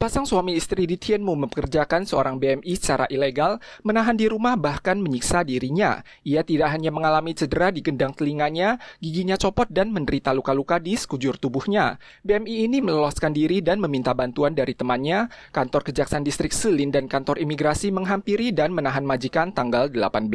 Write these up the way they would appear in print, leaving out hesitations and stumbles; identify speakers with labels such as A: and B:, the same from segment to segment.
A: Sepasang suami istri di Tianmu mempekerjakan seorang BMI secara ilegal, menahan di rumah bahkan menyiksa dirinya. Ia tidak hanya mengalami cedera di gendang telinganya, giginya copot dan menderita luka-luka di sekujur tubuhnya. BMI ini meloloskan diri dan meminta bantuan dari temannya. Kantor Kejaksaan Distrik Silin dan kantor imigrasi menghampiri dan menahan majikan tanggal 18.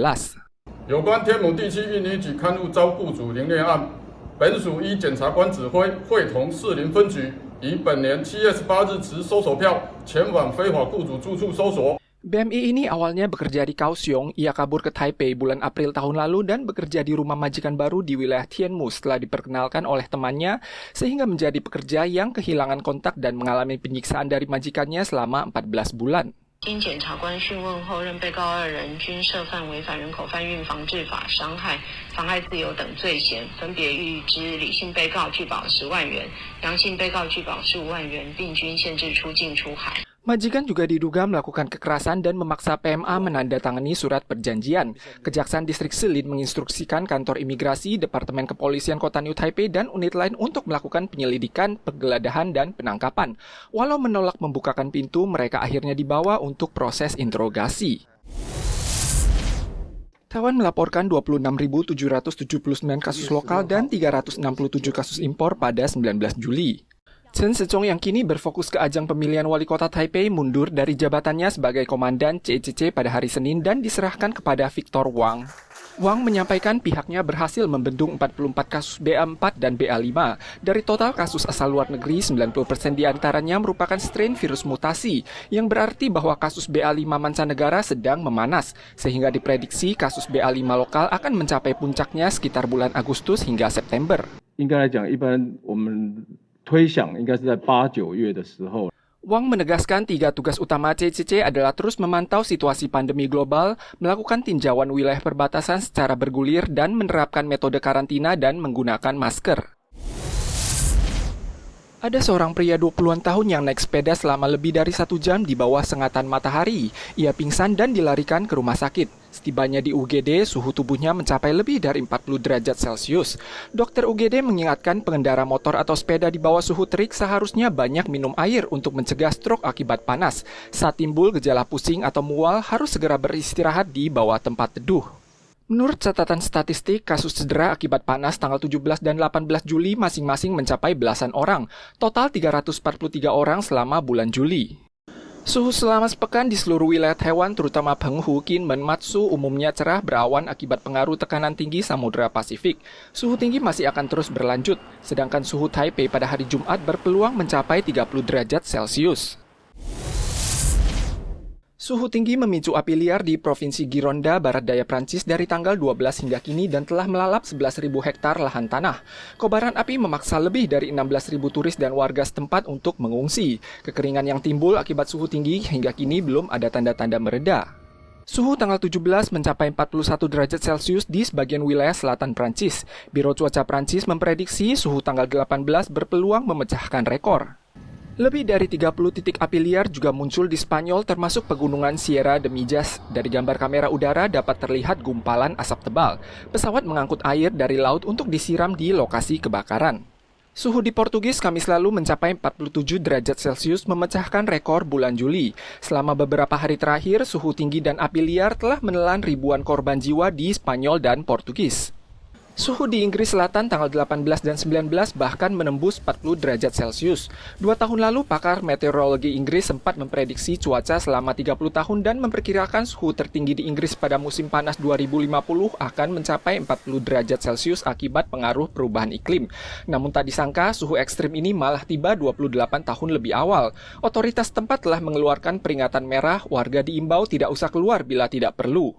B: 有关天母地区印尼籍刊物遭雇主凌虐案，本署依检察官指挥，会同士林分局。 以本年7月18日持搜索票前往非法雇主住处搜索。
A: BMI ini awalnya bekerja di Kaohsiung, ia kabur ke Taipei bulan April tahun lalu dan bekerja di rumah majikan baru di wilayah Tianmu setelah diperkenalkan oleh temannya, sehingga menjadi pekerja yang kehilangan kontak dan mengalami penyiksaan dari majikannya selama 14 bulan.
C: 经检察官讯问后，认被告二人均涉犯违反人口贩运防治法、伤害、妨害自由等罪嫌，分别预支理性被告拒保10万元，阳性被告拒保15万元，并均限制出境出海。
A: Majikan juga diduga melakukan kekerasan dan memaksa PMA menandatangani surat perjanjian. Kejaksaan Distrik Silin menginstruksikan kantor imigrasi, Departemen Kepolisian Kota New Taipei, dan unit lain untuk melakukan penyelidikan, penggeledahan, dan penangkapan. Walau menolak membukakan pintu, mereka akhirnya dibawa untuk proses interogasi. Taiwan melaporkan 26.779 kasus lokal dan 367 kasus impor pada 19 Juli. Chen Shizhong yang kini berfokus ke ajang pemilihan wali kota Taipei mundur dari jabatannya sebagai komandan CCC pada hari Senin dan diserahkan kepada Victor Wang. Wang menyampaikan pihaknya berhasil membendung 44 kasus BA4 dan BA5. Dari total kasus asal luar negeri, 90% diantaranya merupakan strain virus mutasi, yang berarti bahwa kasus BA5 mancanegara sedang memanas, sehingga diprediksi kasus BA5 lokal akan mencapai puncaknya sekitar bulan Agustus hingga September.
D: 推想应该是在8、9月的时候。
A: Wang menegaskan 3 tugas utama CCC adalah terus memantau situasi pandemi global, melakukan tinjauan wilayah perbatasan secara bergulir, dan menerapkan metode karantina dan menggunakan masker. Ada seorang pria 20-an tahun yang naik sepeda selama lebih dari 1 jam di bawah sengatan matahari. Ia pingsan dan dilarikan ke rumah sakit. Setibanya di UGD, suhu tubuhnya mencapai lebih dari 40 derajat Celcius. Dokter UGD mengingatkan pengendara motor atau sepeda di bawah suhu terik seharusnya banyak minum air untuk mencegah stroke akibat panas. Saat timbul gejala pusing atau mual, harus segera beristirahat di bawah tempat teduh. Menurut catatan statistik, kasus cedera akibat panas tanggal 17 dan 18 Juli masing-masing mencapai belasan orang. Total 343 orang selama bulan Juli. Suhu selama sepekan di seluruh wilayah Taiwan, terutama Penghu, Kinmen-Matsu, umumnya cerah berawan akibat pengaruh tekanan tinggi Samudra Pasifik. Suhu tinggi masih akan terus berlanjut, sedangkan suhu Taipei pada hari Jumat berpeluang mencapai 30 derajat Celcius. Suhu tinggi memicu api liar di Provinsi Gironda, Barat Daya Prancis dari tanggal 12 hingga kini dan telah melalap 11.000 hektar lahan tanah. Kobaran api memaksa lebih dari 16.000 turis dan warga setempat untuk mengungsi. Kekeringan yang timbul akibat suhu tinggi hingga kini belum ada tanda-tanda mereda. Suhu tanggal 17 mencapai 41 derajat Celcius di sebagian wilayah selatan Prancis. Biro Cuaca Prancis memprediksi suhu tanggal 18 berpeluang memecahkan rekor. Lebih dari 30 titik api liar juga muncul di Spanyol termasuk pegunungan Sierra de Mijas. Dari gambar kamera udara dapat terlihat gumpalan asap tebal. Pesawat mengangkut air dari laut untuk disiram di lokasi kebakaran. Suhu di Portugis Kamis lalu mencapai 47 derajat Celcius memecahkan rekor bulan Juli. Selama beberapa hari terakhir, suhu tinggi dan api liar telah menelan ribuan korban jiwa di Spanyol dan Portugis. Suhu di Inggris Selatan tanggal 18 dan 19 bahkan menembus 40 derajat Celcius. 2 tahun lalu, pakar meteorologi Inggris sempat memprediksi cuaca selama 30 tahun dan memperkirakan suhu tertinggi di Inggris pada musim panas 2050 akan mencapai 40 derajat Celcius akibat pengaruh perubahan iklim. Namun tak disangka, suhu ekstrim ini malah tiba 28 tahun lebih awal. Otoritas tempat telah mengeluarkan peringatan merah, warga diimbau tidak usah keluar bila tidak perlu.